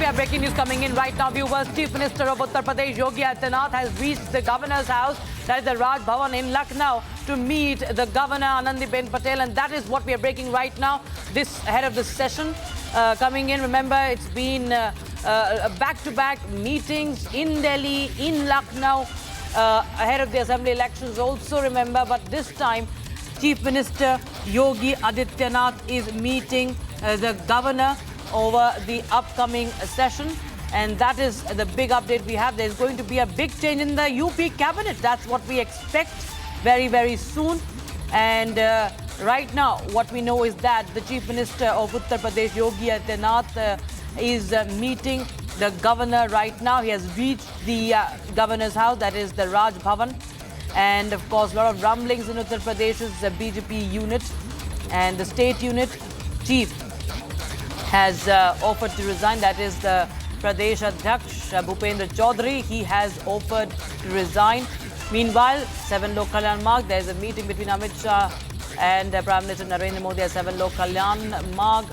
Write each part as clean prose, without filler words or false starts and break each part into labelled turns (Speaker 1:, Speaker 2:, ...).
Speaker 1: have breaking news coming in right now, viewers. Chief Minister of Uttar Pradesh, Yogi Adityanath, has reached the governor's house, that is the Raj Bhavan in Lucknow, to meet the governor, Anandiben Patel. And that is what we are breaking right now, this ahead of the session coming in. Remember, it's been back-to-back meetings in Delhi, in Lucknow, ahead of the assembly elections also, remember. But this time, Chief Minister Yogi Adityanath is meeting the governor over the upcoming session, and that is the big update we have. There's going to be a big change in the UP cabinet. That's what we expect very, very soon. And right now, what we know is that the Chief Minister of Uttar Pradesh, Yogi Adityanath, is meeting the governor right now. He has reached the governor's house, that is the Raj Bhavan. And of course, a lot of rumblings in Uttar Pradesh's BJP unit, and the state unit chief has offered to resign. That is the Pradesh Adhyaksh, Bhupendra Chaudhary. He has offered to resign. Meanwhile, 7 Lok Kalyan Marg, there is a meeting between Amit Shah and Prime Minister Narendra Modi at 7 Lok Kalyan Marg.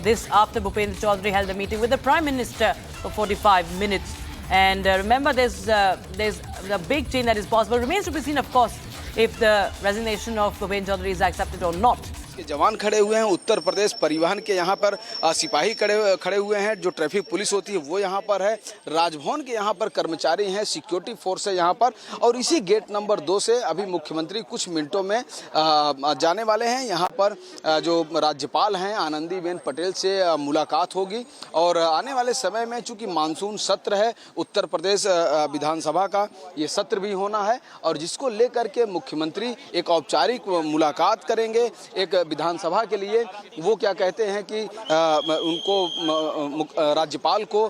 Speaker 1: This after Bhupendra Chaudhary held a meeting with the Prime Minister for 45 minutes. And remember, there's a big change that is possible. Remains to be seen, of course, if the resignation of Bhupendra Chaudhary is accepted or not.
Speaker 2: जवान खड़े हुए हैं उत्तर प्रदेश परिवहन के यहाँ पर, सिपाही खड़े हुए हैं, जो ट्रैफिक पुलिस होती है वो यहाँ पर है, राजभवन के यहाँ पर कर्मचारी हैं, सिक्योरिटी फोर्स है यहाँ पर। और इसी गेट नंबर 2 से अभी मुख्यमंत्री कुछ मिनटों में जाने वाले हैं। यहाँ पर जो राज्यपाल हैं आनंदीबेन पटेल से मुलाकात होगी। और आने वाले समय में चूंकि मानसून सत्र है उत्तर प्रदेश विधानसभा का, ये सत्र भी होना है, और जिसको लेकर के मुख्यमंत्री एक औपचारिक मुलाकात करेंगे एक विधानसभा के लिए। वो क्या कहते हैं कि उनको राज्यपाल को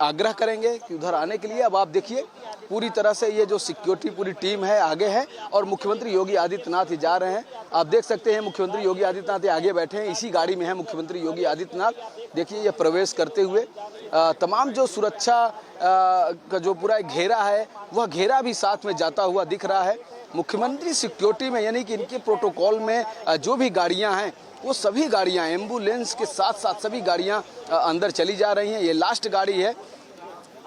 Speaker 2: आग्रह करेंगे कि उधर आने के लिए। अब आप देखिए पूरी तरह से ये जो सिक्योरिटी पूरी टीम है आगे है, और मुख्यमंत्री योगी आदित्यनाथ ही जा रहे हैं। आप देख सकते हैं मुख्यमंत्री योगी आदित्यनाथ आगे बैठे हैं, इसी गाड़ी में है मुख्यमंत्री योगी आदित्यनाथ। देखिए ये प्रवेश करते हुए तमाम जो सुरक्षा का जो पूरा घेरा है वह घेरा भी साथ में जाता हुआ दिख रहा है। मुख्यमंत्री सिक्योरिटी में, यानी कि इनके प्रोटोकॉल में जो भी गाड़ियां हैं वो सभी गाड़ियां एम्बुलेंस के साथ साथ सभी गाड़ियां अंदर चली जा रही हैं। ये लास्ट गाड़ी है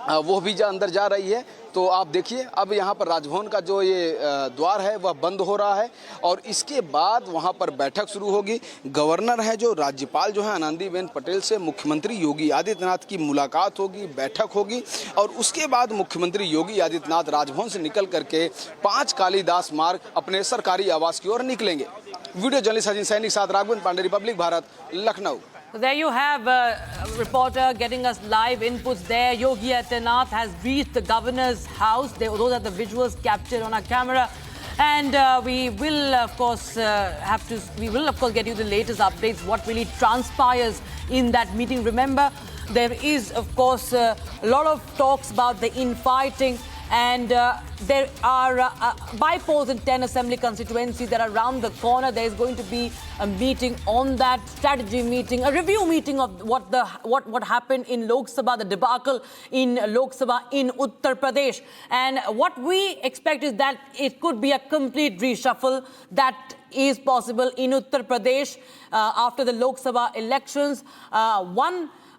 Speaker 2: वो भी अंदर जा रही है। तो आप देखिए अब यहाँ पर राजभवन का जो ये द्वार है वह बंद हो रहा है, और इसके बाद वहाँ पर बैठक शुरू होगी। गवर्नर है जो राज्यपाल जो है आनंदीबेन पटेल से मुख्यमंत्री योगी आदित्यनाथ की मुलाकात होगी, बैठक होगी। और उसके बाद मुख्यमंत्री योगी आदित्यनाथ राजभवन से निकल करके 5 कालीदास मार्ग अपने सरकारी आवास की ओर निकलेंगे। वीडियो जर्नलिस्ट अजिन सैनिक साथ Raghavan Pandey, republic Bharat, Lucknow.
Speaker 1: So there you have a reporter getting us live inputs there. Yogi Adityanath has reached the governor's house. Those are the visuals captured on our camera. And we will, of course, get you the latest updates, what really transpires in that meeting. Remember, there is, of course, a lot of talks about the infighting. And there are by-polls in 10 assembly constituencies that are around the corner. There is going to be a meeting on that, strategy meeting, a review meeting of what happened in Lok Sabha, the debacle in Lok Sabha in Uttar Pradesh. And what we expect is that it could be a complete reshuffle that is possible in Uttar Pradesh after the Lok Sabha elections.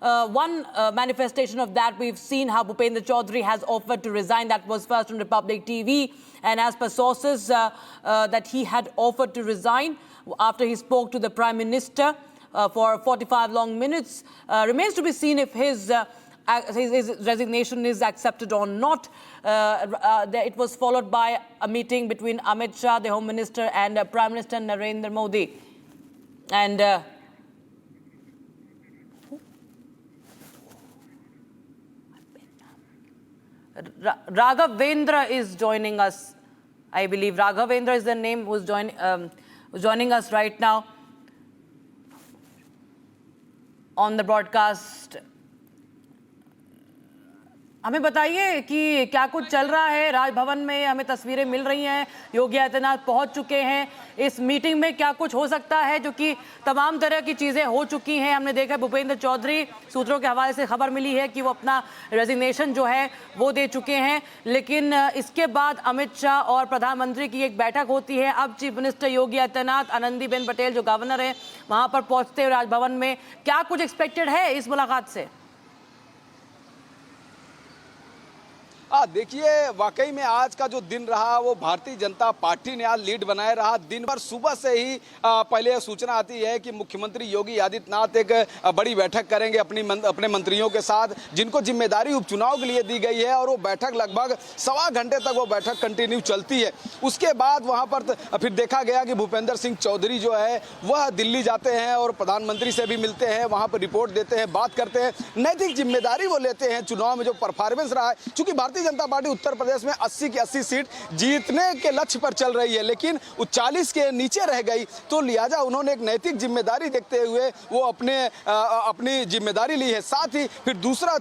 Speaker 1: One manifestation of that, we've seen how Bhupendra Chaudhary has offered to resign. That was first on Republic TV. And as per sources, that he had offered to resign after he spoke to the Prime Minister for 45 long minutes. Remains to be seen if his resignation is accepted or not. It was followed by a meeting between Amit Shah, the Home Minister, and Prime Minister Narendra Modi. And Raghavendra is joining us. I believe Raghavendra is the name who's joining us right now on the broadcast. हमें बताइए कि क्या कुछ चल रहा है राजभवन में। हमें तस्वीरें मिल रही हैं, योगी आदित्यनाथ पहुंच चुके हैं। इस मीटिंग में क्या कुछ हो सकता है, जो कि तमाम तरह की चीज़ें हो चुकी हैं। हमने देखा भूपेंद्र चौधरी, सूत्रों के हवाले से खबर मिली है कि वो अपना रेजिग्नेशन जो है वो दे चुके हैं। लेकिन इसके बाद अमित शाह और प्रधानमंत्री की एक बैठक होती है। अब चीफ मिनिस्टर योगी आदित्यनाथ आनंदीबेन पटेल जो गवर्नर है वहाँ पर पहुँचते हैं राजभवन में। क्या कुछ एक्सपेक्टेड है इस मुलाकात से?
Speaker 2: देखिए वाकई में आज का जो दिन रहा वो भारतीय जनता पार्टी ने आज लीड बनाए रहा। दिन भर सुबह से ही पहले सूचना आती है कि मुख्यमंत्री योगी आदित्यनाथ एक बड़ी बैठक करेंगे अपने मंत्रियों के साथ, जिनको जिम्मेदारी उपचुनाव के लिए दी गई है, और वो बैठक लगभग सवा घंटे तक वो बैठक कंटिन्यू चलती है। उसके बाद वहां पर फिर देखा गया कि भूपेंद्र सिंह चौधरी जो है वह दिल्ली जाते हैं और प्रधानमंत्री से भी मिलते हैं, वहां पर रिपोर्ट देते हैं, बात करते हैं, नैतिक जिम्मेदारी वो लेते हैं चुनाव में जो परफॉर्मेंस रहा है। चूंकि भारतीय जनता पार्टी उत्तर प्रदेश में 80 की 80 सीट जीतने के लक्ष्य पर चल रही है, लेकिन 40 के नीचे रह गई, तो लिहाजा उन्होंने एक नैतिक जिम्मेदारी देखते हुए वो अपनी जिम्मेदारी ली है। साथ ही फिर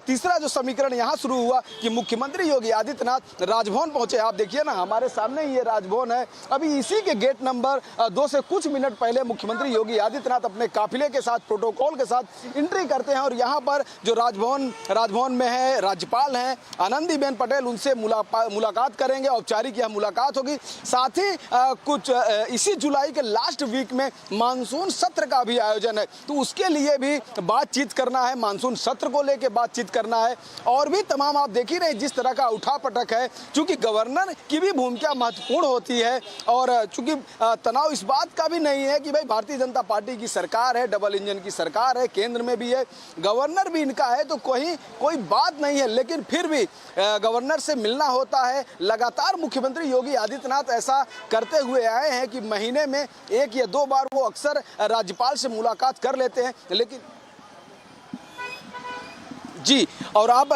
Speaker 2: तीसरा जो समीकरण यहाँ शुरू हुआ कि मुख्यमंत्री योगी आदित्यनाथ राजभवन पहुंचे। आप देखिए ना, हमारे सामने ही ये राजभवन है। अभी इसी के गेट नंबर 2 से कुछ मिनट पहले मुख्यमंत्री योगी आदित्यनाथ अपने काफिले के साथ, प्रोटोकॉल के साथ एंट्री करते हैं, और यहाँ पर जो राजभवन में है राज्यपाल हैं आनंदीबेन पटेल, उनसे मुलाकात करेंगे, औपचारिक यह मुलाकात होगी। साथ ही कुछ इसी जुलाई के लास्ट वीक में मानसून सत्र का भी आयोजन है, तो उसके लिए भी बातचीत करना है, मानसून सत्र को लेकर बातचीत करना है, और भी तमाम आप देख ही रहे जिस तरह का उठापटक है। चूंकि गवर्नर की भी भूमिका महत्वपूर्ण होती है, और चूंकि तनाव इस बात का भी नहीं है कि भाई भारतीय जनता पार्टी की सरकार है, डबल इंजन की सरकार है, केंद्र में भी है, गवर्नर भी इनका है, तो कोई बात नहीं है, लेकिन फिर भी गवर्नर से मिलना होता है। लगातार मुख्यमंत्री योगी आदित्यनाथ ऐसा करते हुए आए हैं कि महीने में 1 या 2 बार वो अक्सर राज्यपाल से मुलाकात कर लेते हैं। लेकिन जी, और आप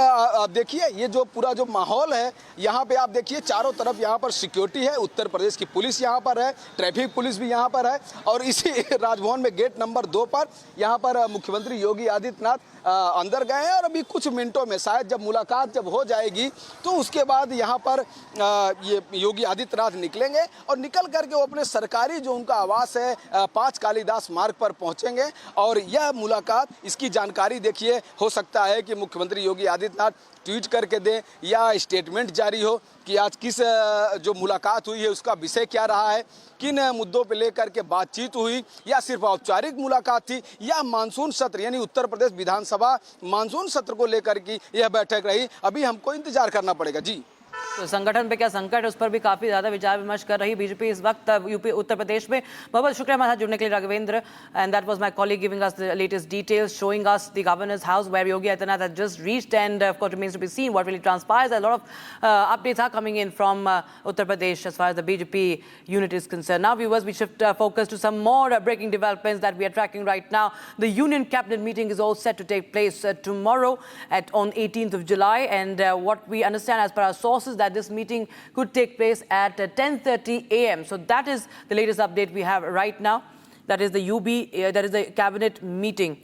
Speaker 2: देखिए ये जो पूरा जो माहौल है यहाँ पे, आप देखिए चारों तरफ यहाँ पर सिक्योरिटी है, उत्तर प्रदेश की पुलिस यहाँ पर है, ट्रैफिक पुलिस भी यहाँ पर है, और इसी राजभवन में गेट नंबर 2 पर यहाँ पर मुख्यमंत्री योगी आदित्यनाथ अंदर गए हैं, और अभी कुछ मिनटों में शायद जब मुलाकात हो जाएगी तो उसके बाद यहाँ पर ये योगी आदित्यनाथ निकलेंगे, और निकल करके वो अपने सरकारी जो उनका आवास है 5 कालीदास मार्ग पर पहुँचेंगे। और यह मुलाकात, इसकी जानकारी देखिए, हो सकता है कि मुख्यमंत्री योगी आदित्यनाथ ट्वीट करके दें या स्टेटमेंट जारी हो कि आज किस जो मुलाकात हुई है उसका विषय क्या रहा है, किन मुद्दों पे लेकर के बातचीत हुई, या सिर्फ औपचारिक मुलाकात थी, या मानसून सत्र यानी उत्तर प्रदेश विधानसभा मानसून सत्र को लेकर की यह बैठक रही। अभी हमको इंतजार करना पड़ेगा। जी,
Speaker 1: तो संगठन पे क्या संकट है, उस पर भी काफी ज्यादा विचार विमर्श कर रही बीजेपी इस वक्त यूपी उत्तर प्रदेश में। बहुत शुक्रिया हमारे साथ जुड़ने के लिए Raghavendra, and that was my colleague giving us the latest details, showing us the governor's house where Yogi Adityanath has just reached, and of course remains to be seen what really transpires. A lot of updates are coming in from Uttar Pradesh as far as the BJP unit is concerned. Now viewers, we shift focus to some more breaking developments that we are tracking right now. The union cabinet meeting is all set to take place tomorrow on 18th of July, and what we understand as per our sources that this meeting could take place at 10:30 a.m. So that is the latest update we have right now. That is the that is the cabinet meeting.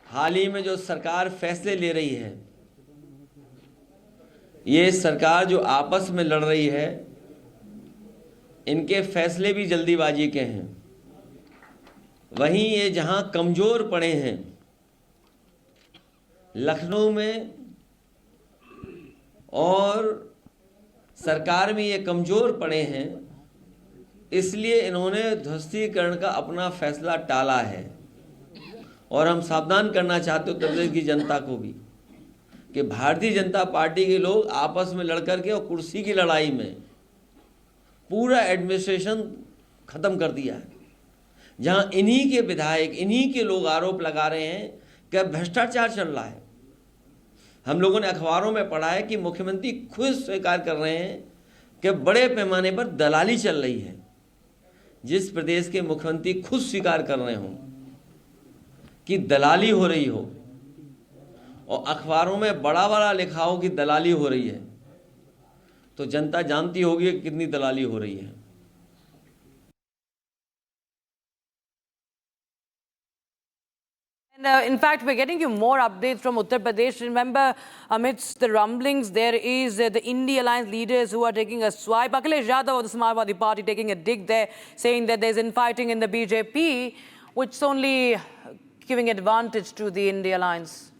Speaker 3: हाल ही में जो सरकार फैसले ले रही है, ये सरकार जो आपस में लड़ रही है, इनके फैसले भी जल्दीबाजी के हैं। वहीं ये जहां कमज़ोर पड़े हैं, लखनऊ में और सरकार में ये कमज़ोर पड़े हैं, इसलिए इन्होंने ध्वस्तीकरण का अपना फैसला टाला है। और हम सावधान करना चाहते उत्तर प्रदेश की जनता को भी कि भारतीय जनता पार्टी के लोग आपस में लड़कर के और कुर्सी की लड़ाई में पूरा एडमिनिस्ट्रेशन ख़त्म कर दिया है। जहां इन्हीं के विधायक, इन्हीं के लोग आरोप लगा रहे हैं कि भ्रष्टाचार चल रहा है। हम लोगों ने अखबारों में पढ़ा है कि मुख्यमंत्री खुद स्वीकार कर रहे हैं कि बड़े पैमाने पर दलाली चल रही है। जिस प्रदेश के मुख्यमंत्री खुद स्वीकार कर रहे हों कि दलाली हो रही हो, और अखबारों में बड़ा बड़ा लिखा हो कि दलाली हो रही है, तो जनता जानती होगी कि कितनी दलाली हो रही है।
Speaker 1: And in fact, we're getting you more updates from Uttar Pradesh. Remember, amidst the rumblings, there is the India Alliance leaders who are taking a swipe. Akhilesh Yadav of the Samajwadi Party taking a dig there, saying that there's infighting in the BJP, which is only giving advantage to the India Alliance.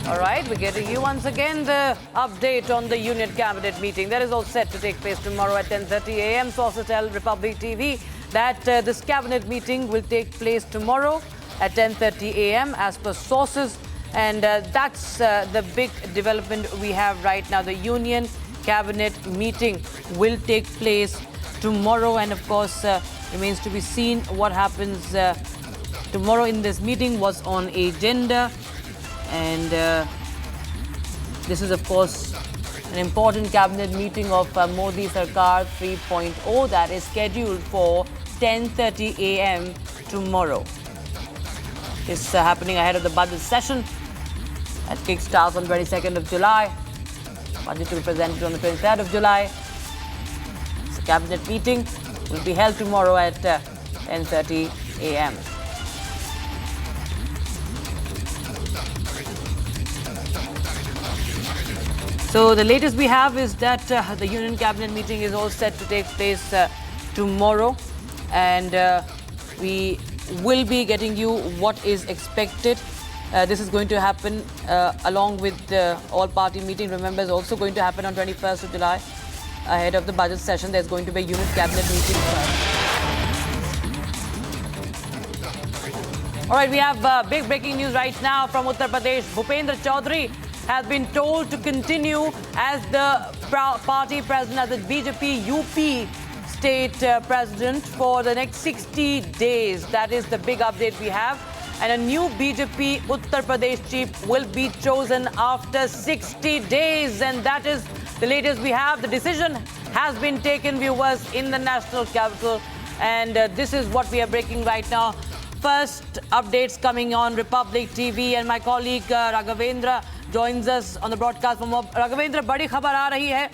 Speaker 1: All right, we're getting you once again the update on the Union Cabinet meeting. That is all set to take place tomorrow at 10:30 a.m. Sources tell Republic TV that this Cabinet meeting will take place tomorrow at 10:30 a.m. as per sources. And that's the big development we have right now. The Union Cabinet meeting will take place tomorrow. And of course, remains to be seen what happens tomorrow in this meeting, what's on agenda. And this is, of course, an important cabinet meeting of Modi Sarkar 3.0 that is scheduled for 10:30 a.m. tomorrow. It's happening ahead of the budget session that kickstarts on 22nd of July. Budget to be presented on the 23rd of July. The cabinet meeting will be held tomorrow at 10:30 a.m. So the latest we have is that the Union Cabinet meeting is all set to take place tomorrow, and we will be getting you what is expected. This is going to happen along with the all-party meeting. Remember, it's also going to happen on 21st of July ahead of the budget session. There's going to be a Union Cabinet meeting. All right, we have big breaking news right now from Uttar Pradesh. Bhupendra Chaudhary has been told to continue as the party president, as the BJP UP state president for the next 60 days. That is the big update we have. And a new BJP Uttar Pradesh chief will be chosen after 60 days. And that is the latest we have. The decision has been taken, viewers, in the national capital. And this is what we are breaking right now. First updates coming on Republic TV, and my colleague Raghavendra joins us on the broadcast from Raghavendra. बड़ी खबर आ रही है,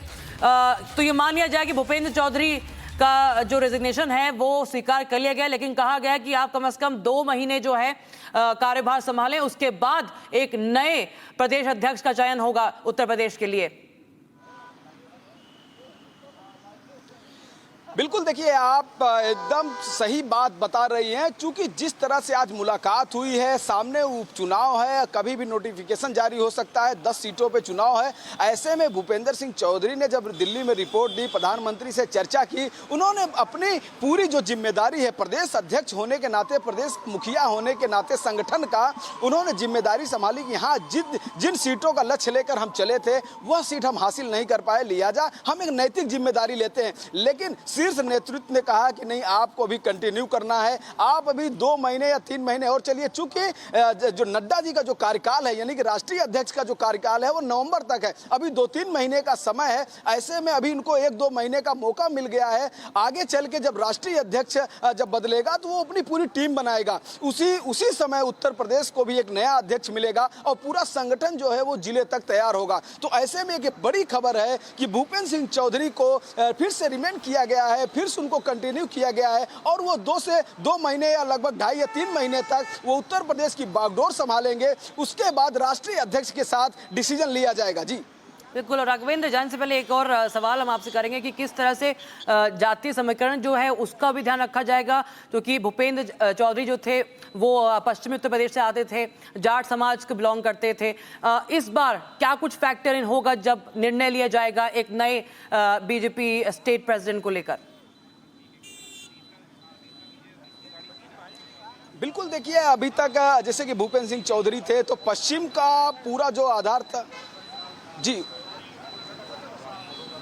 Speaker 1: तो ये मान लिया जाए कि भूपेंद्र चौधरी का जो रेजिग्नेशन है वो स्वीकार कर लिया गया, लेकिन कहा गया कि आप कम से कम 2 महीने जो है कार्यभार संभालें, उसके बाद एक नए प्रदेश अध्यक्ष का चयन होगा उत्तर प्रदेश के लिए।
Speaker 2: बिल्कुल, देखिए, आप एकदम सही बात बता रही हैं। चूंकि जिस तरह से आज मुलाकात हुई है, सामने उपचुनाव है, कभी भी नोटिफिकेशन जारी हो सकता है, 10 सीटों पे चुनाव है। ऐसे में भूपेंद्र सिंह चौधरी ने जब दिल्ली में रिपोर्ट दी, प्रधानमंत्री से चर्चा की, उन्होंने अपनी पूरी जो जिम्मेदारी है प्रदेश अध्यक्ष होने के नाते, प्रदेश मुखिया होने के नाते संगठन का, उन्होंने जिम्मेदारी संभाली कि हाँ, जिन सीटों का लक्ष्य लेकर हम चले थे वह सीट हम हासिल नहीं कर पाए, लिहाजा हम एक नैतिक जिम्मेदारी लेते हैं। लेकिन शीर्ष नेतृत्व ने कहा कि नहीं, आपको अभी कंटिन्यू करना है, आप अभी 2 महीने या 3 महीने और चलिए। चूंकि जो नड्डा जी का जो कार्यकाल है, यानी कि राष्ट्रीय अध्यक्ष का जो कार्यकाल है, वो नवंबर तक है, अभी 2-3 महीने का समय है। ऐसे में अभी इनको 1-2 महीने का मौका मिल गया है। आगे चल के जब राष्ट्रीय अध्यक्ष जब बदलेगा तो वो अपनी पूरी टीम बनाएगा, उसी समय उत्तर प्रदेश को भी एक नया अध्यक्ष मिलेगा और पूरा संगठन जो है वो जिले तक तैयार होगा। तो ऐसे में एक बड़ी खबर है कि भूपेंद्र सिंह चौधरी को फिर से रिमेंड किया गया है, फिर से उनको कंटिन्यू किया गया है, और वो 2 महीने या लगभग 2.5 या 3 महीने तक वो उत्तर प्रदेश की बागडोर संभालेंगे। उसके बाद राष्ट्रीय अध्यक्ष के साथ डिसीजन लिया जाएगा। जी
Speaker 1: बिल्कुल। और राघवेंद्र, जाने से पहले एक और सवाल हम आपसे करेंगे कि किस तरह से जातीय समीकरण जो है उसका भी ध्यान रखा जाएगा, क्योंकि भूपेंद्र चौधरी जो थे वो पश्चिमी उत्तर प्रदेश से आते थे, जाट समाज को बिलोंग करते थे। इस बार क्या कुछ फैक्टर इन होगा जब निर्णय लिया जाएगा एक नए बीजेपी स्टेट प्रेसिडेंट को लेकर?
Speaker 2: बिल्कुल, देखिए, अभी तक जैसे कि भूपेंद्र सिंह चौधरी थे तो पश्चिम का पूरा जो आधार था, जी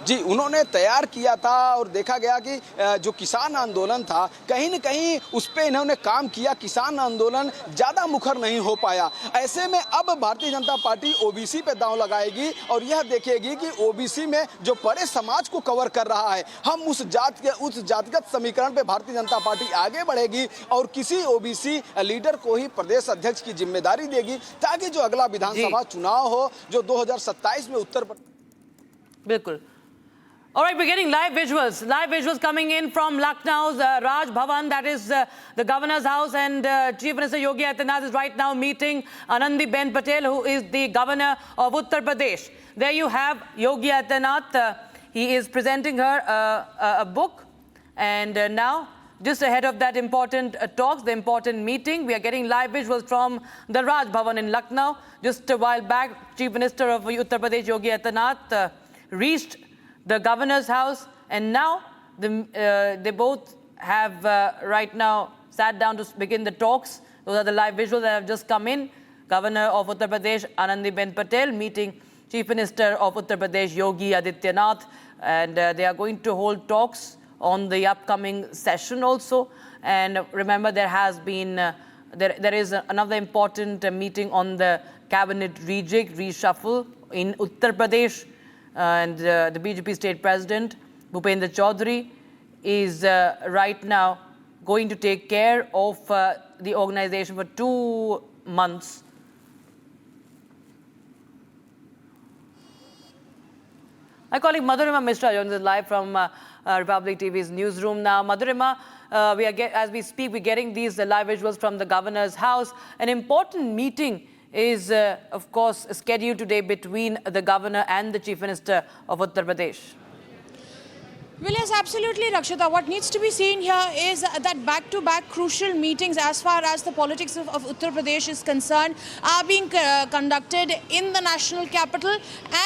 Speaker 2: उन्होंने तैयार किया था, और देखा गया कि जो किसान आंदोलन था कहीं न कहीं उस पर इन्होंने काम किया, किसान आंदोलन ज़्यादा मुखर नहीं हो पाया। ऐसे में अब भारतीय जनता पार्टी ओबीसी पे दांव लगाएगी और यह देखेगी कि ओबीसी में जो बड़े समाज को कवर कर रहा है, हम उस जातिगत समीकरण पे भारतीय जनता पार्टी आगे बढ़ेगी और किसी ओबीसी लीडर को ही प्रदेश अध्यक्ष की जिम्मेदारी देगी, ताकि जो अगला विधानसभा चुनाव हो जो 2027 में उत्तर प्रदेश।
Speaker 1: बिल्कुल। All right, we're getting live visuals coming in from Lucknow's Raj Bhavan, that is the governor's house, and Chief Minister Yogi Adityanath is right now meeting Anandiben Patel, who is the governor of Uttar Pradesh. There you have Yogi Adityanath. He is presenting her a book, and now just ahead of that important talks, the important meeting, we are getting live visuals from the Raj Bhavan in Lucknow. Just a while back, Chief Minister of Uttar Pradesh, Yogi Adityanath, reached the governor's house, and now they both have right now sat down to begin the talks. Those are the live visuals that have just come in. Governor of Uttar Pradesh, Anandiben Patel, meeting Chief Minister of Uttar Pradesh, Yogi Adityanath, and they are going to hold talks on the upcoming session also. And remember, there has been, there is another important meeting on the cabinet rejig, reshuffle in Uttar Pradesh. And the BJP state president, Bhupendra Chaudhary, is right now going to take care of the organization for 2 months. My colleague Madhurima Mishra joins us live from Republic TV's newsroom now. Madhurima, as we speak, we're getting these live visuals from the governor's house. An important meeting is, of course, scheduled today between the governor and the Chief Minister of Uttar Pradesh.
Speaker 4: Well, yes, absolutely, Rakshita. What needs to be seen here is that back-to-back crucial meetings as far as the politics of Uttar Pradesh is concerned are being conducted in the national capital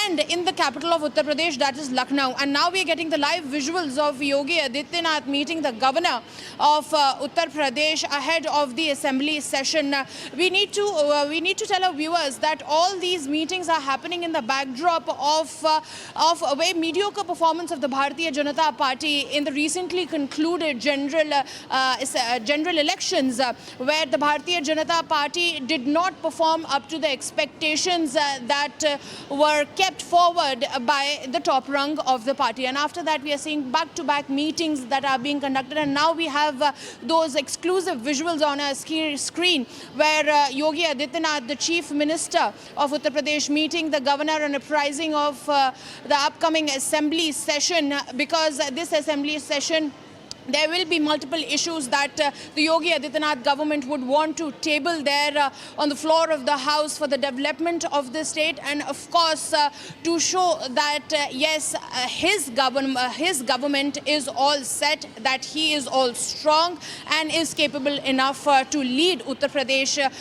Speaker 4: and in the capital of Uttar Pradesh, that is Lucknow. And now we are getting the live visuals of Yogi Adityanath meeting the governor of Uttar Pradesh ahead of the assembly session. We need to tell our viewers that all these meetings are happening in the backdrop of a very mediocre performance of the Bharatiya Janata Party in the recently concluded general elections, where the Bharatiya Janata Party did not perform up to the expectations that were kept forward by the top rung of the party. And after that, we are seeing back-to-back meetings that are being conducted, and now we have those exclusive visuals on our screen where Yogi Adityanath, the Chief Minister of Uttar Pradesh, meeting the governor on uprising of the upcoming assembly session, because this assembly session there will be multiple issues that the Yogi Adityanath government would want to table there on the floor of the House for the development of the state, and of course to show that yes, his government is all set, that he is all strong and is capable enough to lead Uttar Pradesh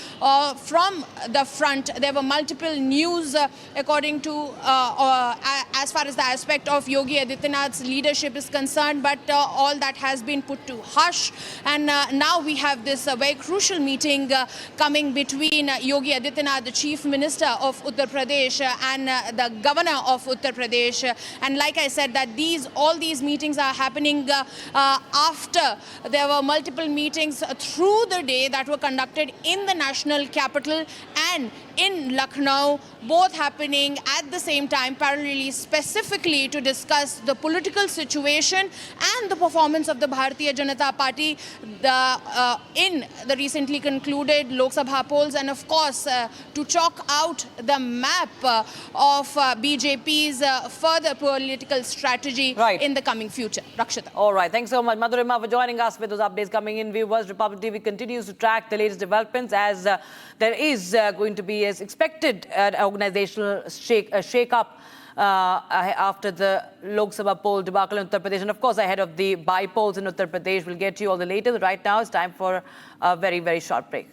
Speaker 4: from the front. There were multiple news according to as far as the aspect of Yogi Adityanath's leadership is concerned, but all that has been put to hush, and now we have this very crucial meeting coming between Yogi Adityanath, the Chief Minister of Uttar Pradesh, and the Governor of Uttar Pradesh. And like I said, that all these meetings are happening after there were multiple meetings through the day that were conducted in the national capital and in Lucknow, both happening at the same time parallelly, specifically to discuss the political situation and the performance of the Bharatiya Janata Party in the recently concluded Lok Sabha polls, and of course to chalk out the map of BJP's further political strategy in the coming future. Rakshita.
Speaker 1: All right, thanks so much, Madhurima, for joining us with those updates coming in. Viewers, Republic TV continues to track the latest developments as there is going to be, as expected, an organizational shake-up after the Lok Sabha poll debacle in Uttar Pradesh, and of course ahead of the by-polls in Uttar Pradesh. We'll get you all the latest. Right now it's time for a very, very short break.